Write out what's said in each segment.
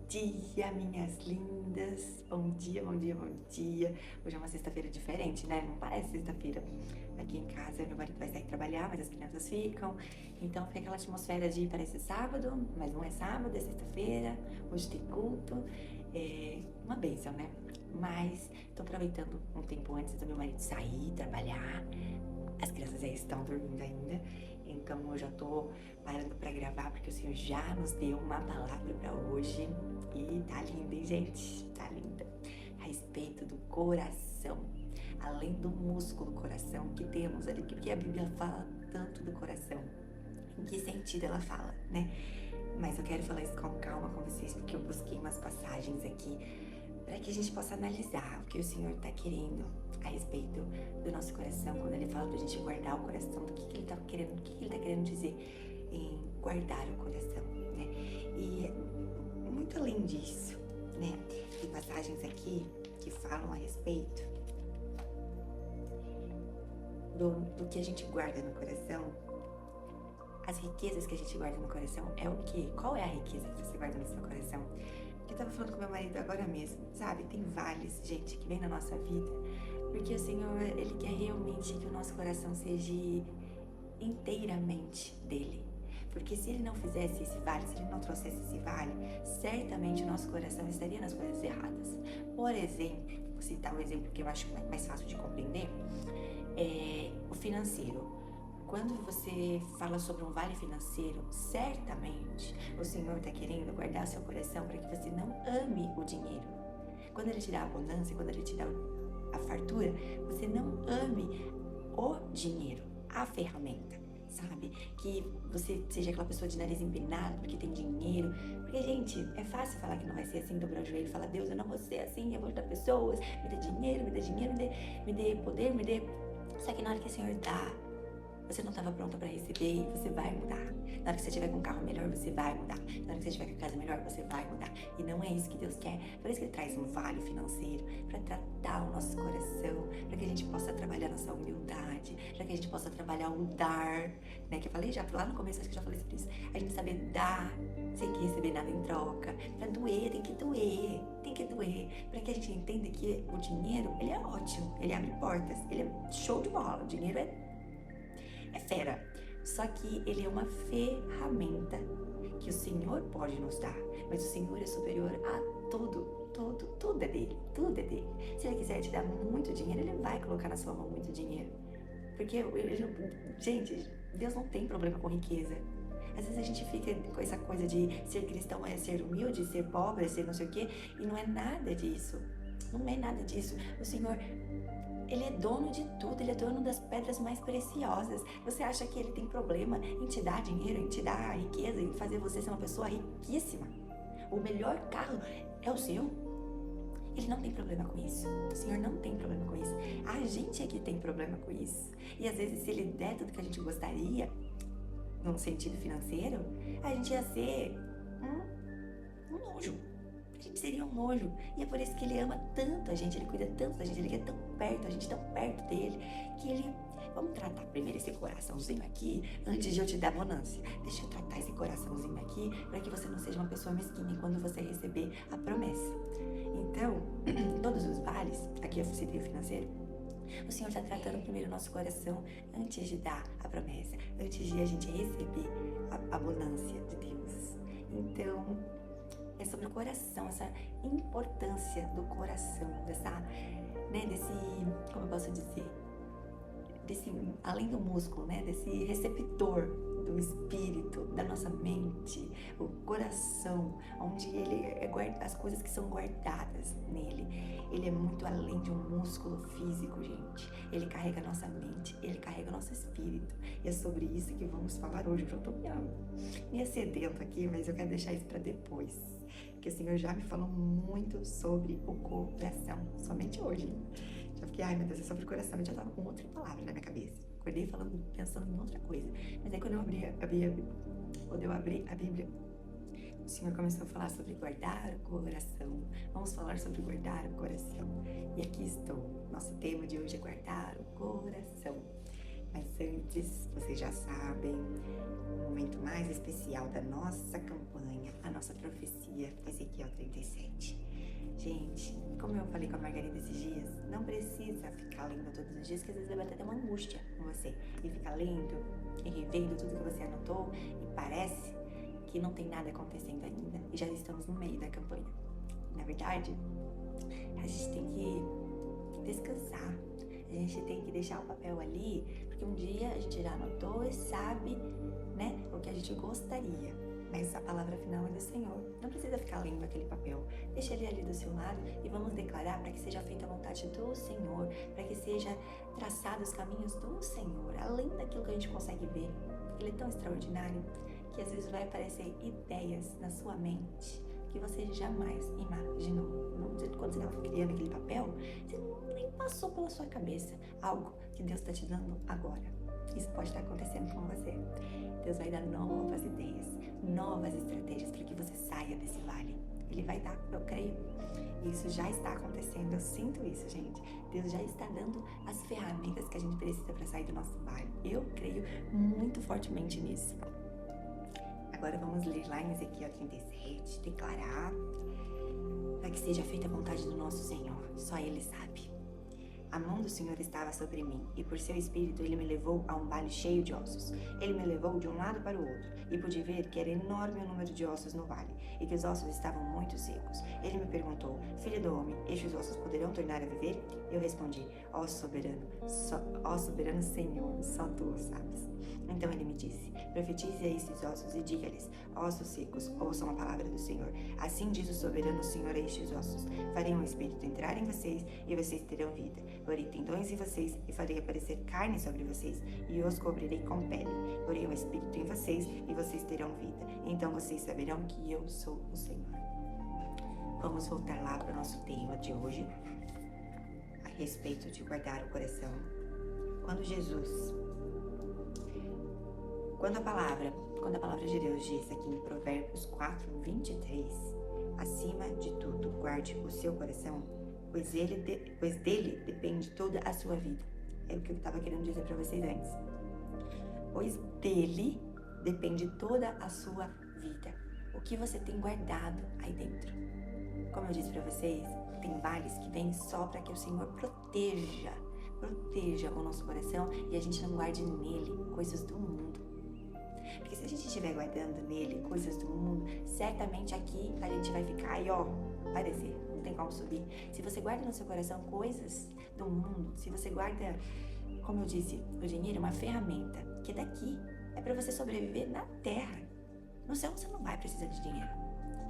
dia, minhas lindas! Bom dia, bom dia, bom dia! Hoje é uma sexta-feira diferente, né? Não parece sexta-feira. Aqui em casa, meu marido vai sair trabalhar, mas as crianças ficam. Então, fica aquela atmosfera de parece sábado, mas não é sábado, é sexta-feira. Hoje tem culto. É uma bênção, né? Mas tô aproveitando um tempo antes do meu marido sair, trabalhar. As crianças aí estão dormindo ainda, então eu já tô parando pra gravar porque o Senhor já nos deu uma palavra pra hoje e tá linda, hein, gente? Tá linda. A respeito do coração, além do músculo coração que temos ali, porque a Bíblia fala tanto do coração. Em que sentido ela fala, né? Mas eu quero falar isso com calma com vocês porque eu busquei umas passagens aqui para que a gente possa analisar o que o Senhor está querendo a respeito do nosso coração, quando Ele fala para a gente guardar o coração, do que Ele está querendo, o que Ele está querendo dizer em guardar o coração, né? E muito além disso, né? Tem passagens aqui que falam a respeito do que a gente guarda no coração. As riquezas que a gente guarda no coração é o quê? Qual é a riqueza que você guarda no seu coração? Eu tava falando com meu marido agora mesmo, sabe? Tem vales, gente, que vem na nossa vida, porque o Senhor, Ele quer realmente que o nosso coração seja inteiramente dele. Porque se Ele não fizesse esse vale, se Ele não trouxesse esse vale, certamente o nosso coração estaria nas coisas erradas. Por exemplo, vou citar um exemplo que eu acho mais fácil de compreender, é o financeiro. Quando você fala sobre um vale financeiro, certamente o Senhor está querendo guardar seu coração para que você não ame o dinheiro. Quando Ele te dá a abundância, quando Ele te dá a fartura, você não ame o dinheiro, a ferramenta, sabe? Que você seja aquela pessoa de nariz empinado porque tem dinheiro. Porque, gente, é fácil falar que não vai ser assim, dobrar o joelho e falar: Deus, eu não vou ser assim, eu vou ajudar pessoas, me dê dinheiro, me dê dinheiro, me dê poder, me dê... Só que na hora que o Senhor dá, você não estava pronta para receber e você vai mudar. Na hora que você tiver com um carro melhor, você vai mudar. Na hora que você tiver com a casa melhor, você vai mudar. E não é isso que Deus quer. Por isso que Ele traz um vale financeiro, para tratar o nosso coração, para que a gente possa trabalhar nossa humildade, para que a gente possa trabalhar o dar, né? Que eu falei já lá no começo, acho que eu já falei sobre isso. A gente saber dar sem que receber nada em troca. Para doer, tem que doer. Tem que doer. Para que a gente entenda que o dinheiro, ele é ótimo. Ele abre portas. Ele é show de bola. O dinheiro é fera, só que ele é uma ferramenta que o Senhor pode nos dar, mas o Senhor é superior a tudo é dele, tudo é dele. Se Ele quiser te dar muito dinheiro, Ele vai colocar na sua mão muito dinheiro, porque gente, Deus não tem problema com riqueza. Às vezes a gente fica com essa coisa de ser cristão é ser humilde, ser pobre, é ser não sei o quê, e não é nada disso, não é nada disso. O Senhor, Ele é dono de tudo, Ele é dono das pedras mais preciosas. Você acha que Ele tem problema em te dar dinheiro, em te dar riqueza, em fazer você ser uma pessoa riquíssima? O melhor carro é o seu? Ele não tem problema com isso. O Senhor não tem problema com isso. A gente é que tem problema com isso. E às vezes, se Ele der tudo que a gente gostaria, num sentido financeiro, a gente ia ser um nojo. A gente seria um nojo. E é por isso que Ele ama tanto a gente, Ele cuida tanto da gente, Ele quer tão perto, a gente tão perto dele, que Ele... Vamos tratar primeiro esse coraçãozinho aqui, antes de eu te dar bonança. Deixa eu tratar esse coraçãozinho aqui, para que você não seja uma pessoa mesquinha quando você receber a promessa. Então, todos os vales, aqui eu citei o financeiro, o Senhor está tratando primeiro o nosso coração antes de dar a promessa, antes de a gente receber a abundância de Deus. Então, é sobre o coração, essa importância do coração, desse, como eu posso dizer, além do músculo, né, desse receptor do espírito, da nossa mente, o coração, onde as coisas que são guardadas nele. Ele é muito além de um músculo físico, gente. Ele carrega a nossa mente, ele carrega o nosso espírito. E é sobre isso que vamos falar hoje. Eu já tô me acedendo aqui, mas eu quero deixar isso para depois. Porque o Senhor já me falou muito sobre o coração, somente hoje. Já fiquei, ai meu Deus, é sobre o coração. Eu já tava com outra palavra na minha cabeça. Acordei pensando em outra coisa. Mas aí quando eu abri a Bíblia, o Senhor começou a falar sobre guardar o coração. Vamos falar sobre guardar o coração. E aqui estou. Nosso tema de hoje é guardar o coração. Mas antes, vocês já sabem, o momento mais especial da nossa campanha, a nossa profecia, Ezequiel 37. Gente, como eu falei com a Margarida esses dias, não precisa ficar lendo todos os dias, que às vezes vai bater até uma angústia com você. E ficar lendo e revendo tudo que você anotou e parece que não tem nada acontecendo ainda e já estamos no meio da campanha. Na verdade, a gente tem que descansar, a gente tem que deixar o papel ali, porque um dia a gente já anotou e sabe, né, o que a gente gostaria. Mas a palavra final é do Senhor. Não precisa ficar lendo aquele papel. Deixa ele ali do seu lado e vamos declarar para que seja feita a vontade do Senhor, para que seja traçados os caminhos do Senhor, além daquilo que a gente consegue ver. Ele é tão extraordinário que às vezes vai aparecer ideias na sua mente que você jamais imaginou. Quando você estava criando aquele papel, você nem passou pela sua cabeça algo que Deus está te dando agora. Isso pode estar acontecendo com você. Deus vai dar novas ideias, novas estratégias para que você saia desse vale. Ele vai dar, eu creio. Isso já está acontecendo, eu sinto isso, gente. Deus já está dando as ferramentas que a gente precisa para sair do nosso vale. Eu creio muito fortemente nisso. Agora vamos ler lá em Ezequiel 37, declarar para que seja feita a vontade do nosso Senhor. Só Ele sabe. A mão do Senhor estava sobre mim, e por seu espírito ele me levou a um vale cheio de ossos. Ele me levou de um lado para o outro, e pude ver que era enorme o número de ossos no vale, e que os ossos estavam muito secos. Ele me perguntou: filho do homem, estes ossos poderão tornar a viver? Eu respondi: ó soberano Senhor, só tu o sabes. Então ele me disse: profetize a estes ossos e diga-lhes: ossos secos, ouçam a palavra do Senhor. Assim diz o soberano Senhor a estes ossos: farei um espírito entrar em vocês, e vocês terão vida. Porei tendões em vocês, e farei aparecer carne sobre vocês, e os cobrirei com pele. Porei um espírito em vocês, e vocês terão vida. Então vocês saberão que eu sou o Senhor. Vamos voltar lá para o nosso tema de hoje, a respeito de guardar o coração. Quando a palavra de Deus diz aqui em Provérbios 4, 23, acima de tudo, guarde o seu coração, pois dele depende toda a sua vida. É o que eu estava querendo dizer para vocês antes. Pois dele depende toda a sua vida. O que você tem guardado aí dentro? Como eu disse para vocês, tem vales que vêm só para que o Senhor proteja o nosso coração e a gente não guarde nele coisas do mundo. Porque se a gente estiver guardando nele coisas do mundo, certamente aqui a gente vai ficar e vai descer, não tem como subir. Se você guarda no seu coração coisas do mundo, se você guarda, como eu disse, o dinheiro é uma ferramenta, que daqui é para você sobreviver na terra. No céu você não vai precisar de dinheiro.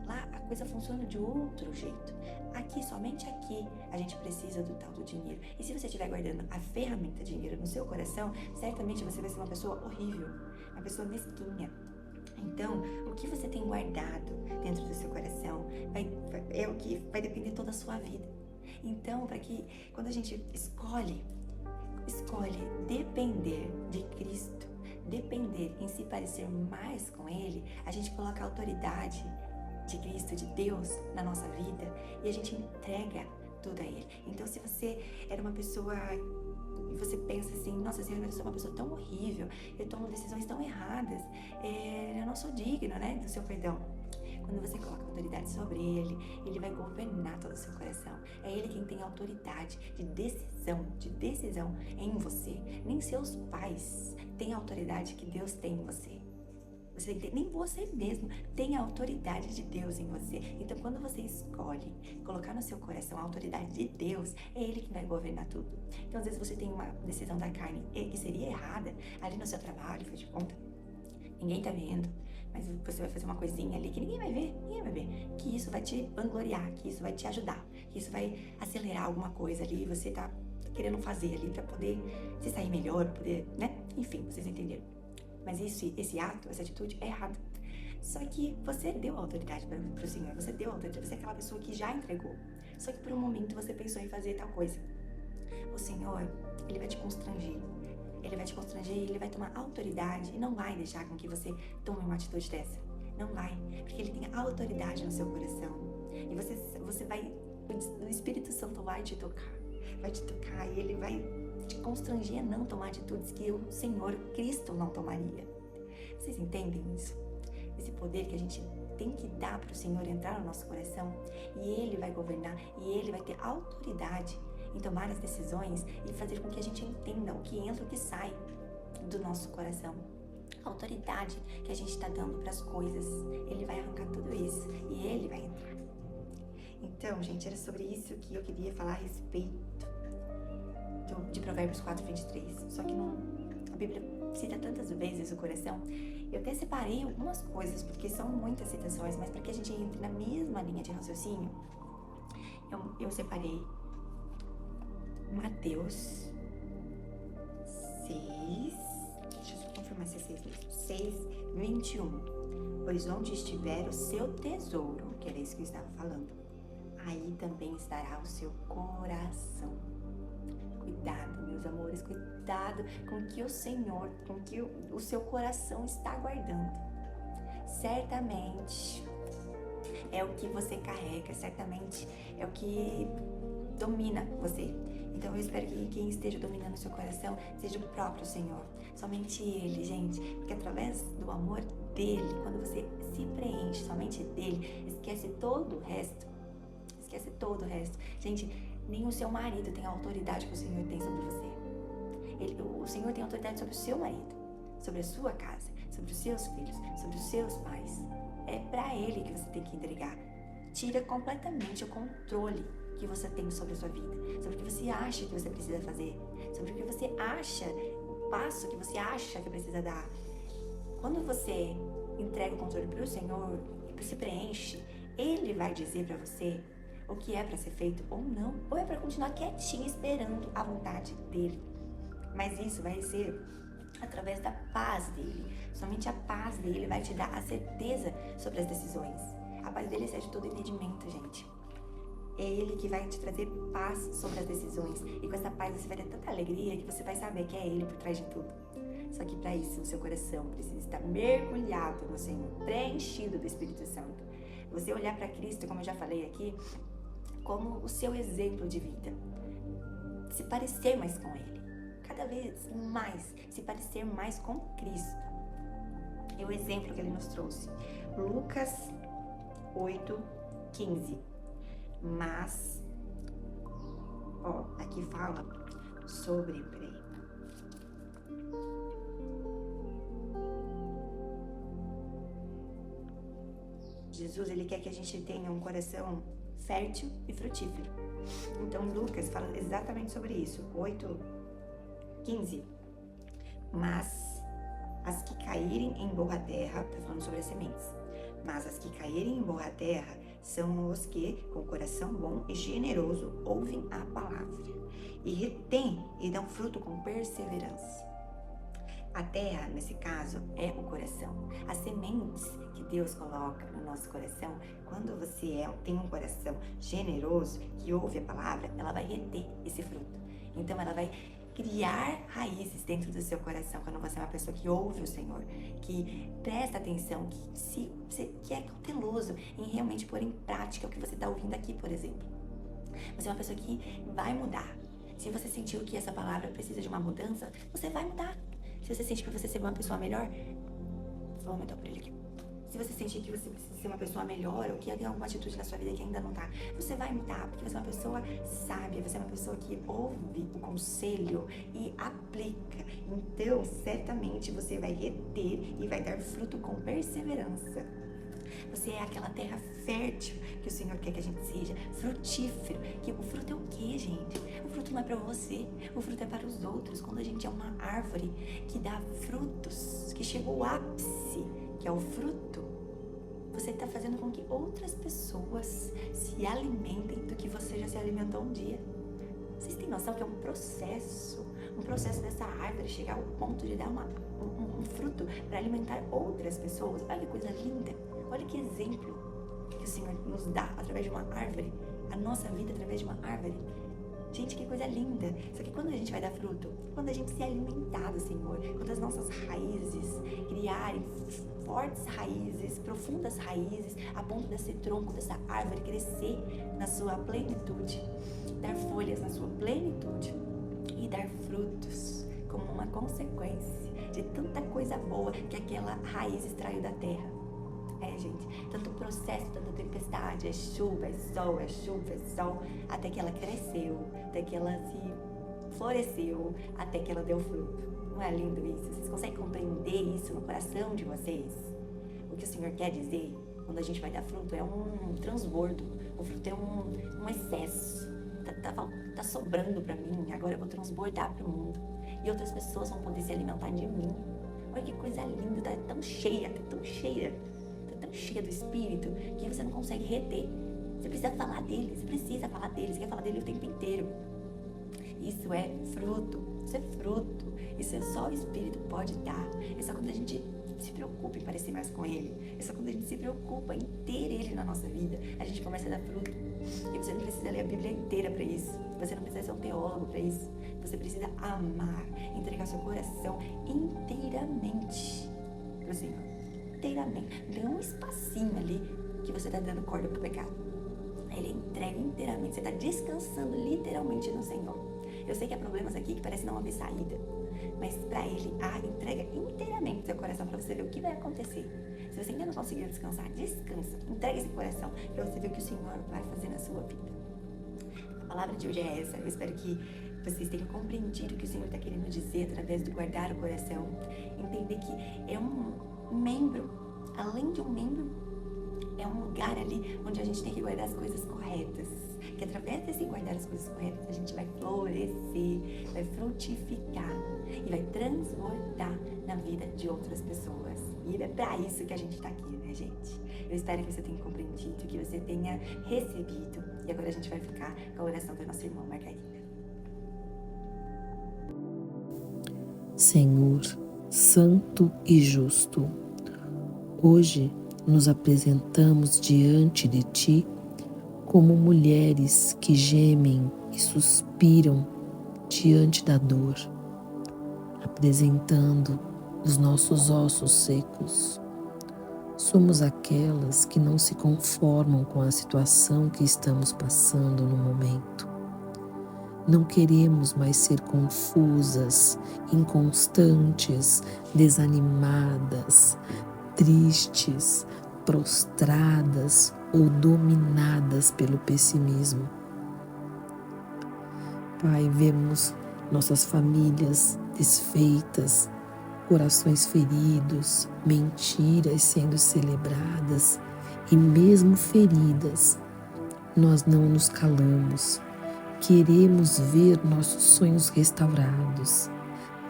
Lá a coisa funciona de outro jeito. Aqui, somente aqui, a gente precisa do tal do dinheiro. E se você estiver guardando a ferramenta dinheiro no seu coração, certamente você vai ser uma pessoa horrível, uma pessoa mesquinha. Então, o que você tem guardado dentro do seu coração é o que vai depender toda a sua vida. Então, para que quando a gente escolhe depender de Cristo, depender em se parecer mais com Ele, a gente coloca a autoridade de Cristo, de Deus na nossa vida e a gente entrega tudo a Ele. Então, se você era uma pessoa e você pensa assim, nossa, Senhor, eu sou uma pessoa tão horrível, eu tomo decisões tão erradas, eu não sou digna, né, do seu perdão. Quando você coloca a autoridade sobre Ele, Ele vai governar todo o seu coração. É Ele quem tem autoridade de decisão em você. Nem seus pais têm a autoridade que Deus tem em você. Nem você mesmo tem a autoridade de Deus em você. Então, quando você escolhe colocar no seu coração a autoridade de Deus, é Ele que vai governar tudo. Então, às vezes você tem uma decisão da carne que seria errada ali no seu trabalho, faz de conta. Ninguém tá vendo, mas você vai fazer uma coisinha ali que ninguém vai ver. Que isso vai te vangloriar, que isso vai te ajudar, que isso vai acelerar alguma coisa ali, você tá querendo fazer ali pra poder se sair melhor, poder, né? Enfim, vocês entenderam. Mas esse ato, essa atitude é errada. Só que você deu autoridade para o Senhor, você deu autoridade, você é aquela pessoa que já entregou. Só que por um momento você pensou em fazer tal coisa. O Senhor, Ele vai te constranger. Ele vai te constranger, Ele vai tomar autoridade e não vai deixar com que você tome uma atitude dessa. Não vai, porque Ele tem autoridade no seu coração. E você vai, o Espírito Santo vai te tocar e Ele vai te constranger a não tomar atitudes que o Senhor Cristo não tomaria. Vocês entendem isso? Esse poder que a gente tem que dar para o Senhor entrar no nosso coração, e Ele vai governar, e Ele vai ter autoridade em tomar as decisões e fazer com que a gente entenda o que entra e o que sai do nosso coração. A autoridade que a gente está dando para as coisas, Ele vai arrancar tudo isso e Ele vai entrar. Então, gente, era sobre isso que eu queria falar a respeito de Provérbios 4:23. Só que a Bíblia cita tantas vezes o coração. Eu até separei algumas coisas, porque são muitas citações, mas para que a gente entre na mesma linha de raciocínio, eu separei Mateus 6, deixa eu só confirmar se é 6 mesmo, 6:21. Pois onde estiver o seu tesouro, que era isso que eu estava falando, aí também estará o seu coração. Cuidado, meus amores, cuidado com o que o Senhor, com o que o seu coração está guardando. Certamente é o que você carrega, certamente é o que domina você. Então eu espero que quem esteja dominando o seu coração seja o próprio Senhor. Somente Ele, gente. Porque através do amor dEle, quando você se preenche somente dEle, esquece todo o resto. Esquece todo o resto. Gente, nem o seu marido tem a autoridade que o Senhor tem sobre você. O Senhor tem autoridade sobre o seu marido, sobre a sua casa, sobre os seus filhos, sobre os seus pais. É pra Ele que você tem que entregar. Tira completamente o controle que você tem sobre a sua vida, sobre o que você acha que você precisa fazer, sobre o que você acha, o passo que você acha que precisa dar. Quando você entrega o controle para o Senhor e se preenche, Ele vai dizer para você o que é para ser feito ou não, ou é para continuar quietinho esperando a vontade dEle. Mas isso vai ser através da paz dEle. Somente a paz dEle vai te dar a certeza sobre as decisões. A paz dEle excede todo entendimento, gente. É Ele que vai te trazer paz sobre as decisões. E com essa paz você vai ter tanta alegria que você vai saber que é Ele por trás de tudo. Só que para isso o seu coração precisa estar mergulhado no Senhor, preenchido do Espírito Santo. Você olhar para Cristo, como eu já falei aqui, como o seu exemplo de vida. Se parecer mais com Ele. Cada vez mais se parecer mais com Cristo. É o exemplo que Ele nos trouxe. Lucas 8:15. Mas, aqui fala sobre, Jesus, Ele quer que a gente tenha um coração fértil e frutífero. Então, Lucas fala exatamente sobre isso. 8:15. Mas as que caírem em boa terra, tá falando sobre as sementes, mas as que caírem em boa terra são os que, com o coração bom e generoso, ouvem a palavra e retêm e dão fruto com perseverança. A terra, nesse caso, é o coração. As sementes que Deus coloca no nosso coração, quando você tem um coração generoso, que ouve a palavra, ela vai reter esse fruto. Então, ela vai criar raízes dentro do seu coração, quando você é uma pessoa que ouve o Senhor, que presta atenção, que é cauteloso em realmente pôr em prática o que você está ouvindo aqui, por exemplo. Você é uma pessoa que vai mudar. Se você sentiu que essa palavra precisa de uma mudança, você vai mudar. Se você sente que você ser uma pessoa melhor, vou aumentar o brilho aqui. Se você sentir que você precisa ser uma pessoa melhor ou que tem alguma atitude na sua vida que ainda não tá, você vai mudar, porque você é uma pessoa sábia, você é uma pessoa que ouve o conselho e aplica. Então, certamente você vai reter e vai dar fruto com perseverança. Você é aquela terra fértil que o Senhor quer que a gente seja, frutífero. Que o fruto é o quê, gente? O fruto não é para você, o fruto é para os outros. Quando a gente é uma árvore que dá frutos, que chega ao ápice, que é o fruto, você está fazendo com que outras pessoas se alimentem do que você já se alimentou um dia. Vocês têm noção que é um processo dessa árvore chegar ao ponto de dar um fruto para alimentar outras pessoas? Olha que coisa linda, olha que exemplo que o Senhor nos dá através de uma árvore, a nossa vida através de uma árvore. Gente, que coisa linda! Só que quando a gente vai dar fruto? Quando a gente se alimentar do Senhor, quando as nossas raízes criarem fortes raízes, profundas raízes, a ponto desse tronco, dessa árvore crescer na sua plenitude, dar folhas na sua plenitude. e dar frutos como uma consequência de tanta coisa boa que aquela raiz extraiu da terra. Gente, tanto processo, tanta tempestade, é chuva, é sol, até que ela cresceu, até que ela se floresceu, até que ela deu fruto. Não é lindo isso? Vocês conseguem compreender isso no coração de vocês? O que o Senhor quer dizer quando a gente vai dar fruto é um transbordo, o fruto é um excesso. Tá sobrando pra mim, agora eu vou transbordar pro mundo. E outras pessoas vão poder se alimentar de mim. Olha que coisa linda, tá tão cheia do Espírito que você não consegue reter. Você precisa falar dele, você quer falar dele o tempo inteiro. Isso é fruto, isso é só o Espírito pode dar. É só quando a gente se preocupa em parecer mais com ele, é só quando a gente se preocupa em ter ele na nossa vida, a gente começa a dar fruto. E você não precisa ler a Bíblia inteira para isso, você não precisa ser um teólogo para isso, você precisa amar, entregar seu coração inteiramente pro Senhor, inteiramente. Não tem um espacinho ali que você tá dando corda pro pecado. Ele entrega inteiramente, você tá descansando literalmente no Senhor. Eu sei que há problemas aqui que parece não haver saída, mas para Ele, entrega inteiramente seu coração para você ver o que vai acontecer. Se você ainda não conseguiu descansar, descansa, entrega esse coração para você ver o que o Senhor vai fazer na sua vida. A palavra de hoje é essa. Eu espero que vocês tenham compreendido o que o Senhor está querendo dizer através do guardar o coração. Entender que é um membro, além de um membro, é um lugar ali onde a gente tem que guardar as coisas corretas. Que através desse guardar as coisas corretas, a gente vai florescer, vai frutificar e vai transbordar na vida de outras pessoas. E é pra isso que a gente tá aqui, né, gente? Eu espero que você tenha compreendido, que você tenha recebido. E agora a gente vai ficar com a oração da nossa irmã Margarida. Senhor, santo e justo, hoje nos apresentamos diante de Ti como mulheres que gemem e suspiram diante da dor, apresentando os nossos ossos secos. Somos aquelas que não se conformam com a situação que estamos passando no momento. Não queremos mais ser confusas, inconstantes, desanimadas, tristes, prostradas ou dominadas pelo pessimismo. Pai, vemos nossas famílias desfeitas, corações feridos, mentiras sendo celebradas e mesmo feridas, nós não nos calamos. Queremos ver nossos sonhos restaurados.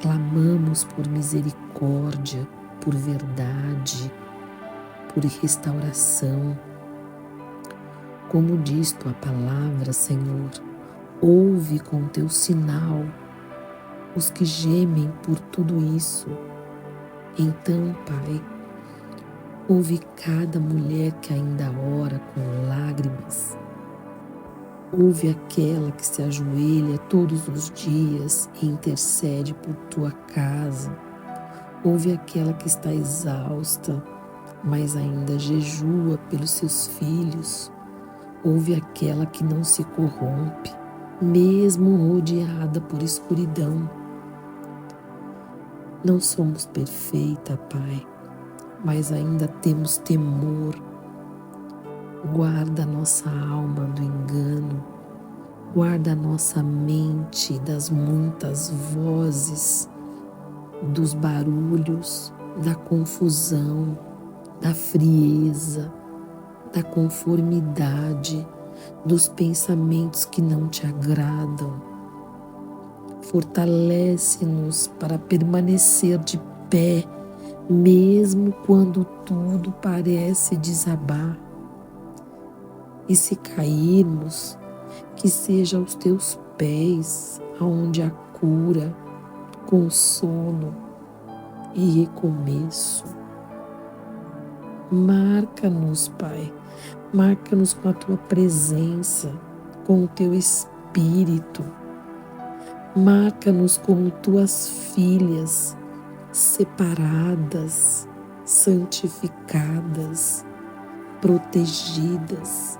Clamamos por misericórdia, por verdade, por restauração. Como diz Tua palavra, Senhor, ouve com Teu sinal os que gemem por tudo isso. Então, Pai, ouve cada mulher que ainda ora com lágrimas. Ouve aquela que se ajoelha todos os dias e intercede por Tua casa. Ouve aquela que está exausta, mas ainda jejua pelos seus filhos. Ouve aquela que não se corrompe, mesmo rodeada por escuridão. Não somos perfeitas, Pai, mas ainda temos temor. Guarda nossa alma do engano, guarda nossa mente das muitas vozes, dos barulhos, da confusão, da frieza, da conformidade, dos pensamentos que não Te agradam. Fortalece-nos para permanecer de pé, mesmo quando tudo parece desabar. E se cairmos, que seja aos Teus pés, aonde há cura, consolo e recomeço. Marca-nos, Pai, marca-nos com a Tua presença, com o Teu Espírito. Marca-nos como Tuas filhas, separadas, santificadas, protegidas.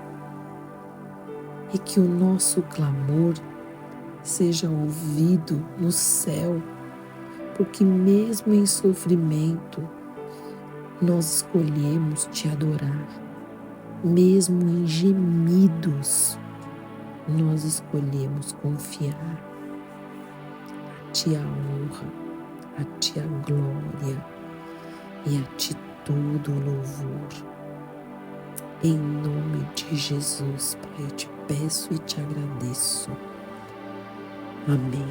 E que o nosso clamor seja ouvido no céu, porque mesmo em sofrimento, nós escolhemos te adorar, mesmo em gemidos, nós escolhemos confiar. A ti a honra, a ti a glória e a ti todo o louvor. Em nome de Jesus, Pai, eu te peço e te agradeço. Amém.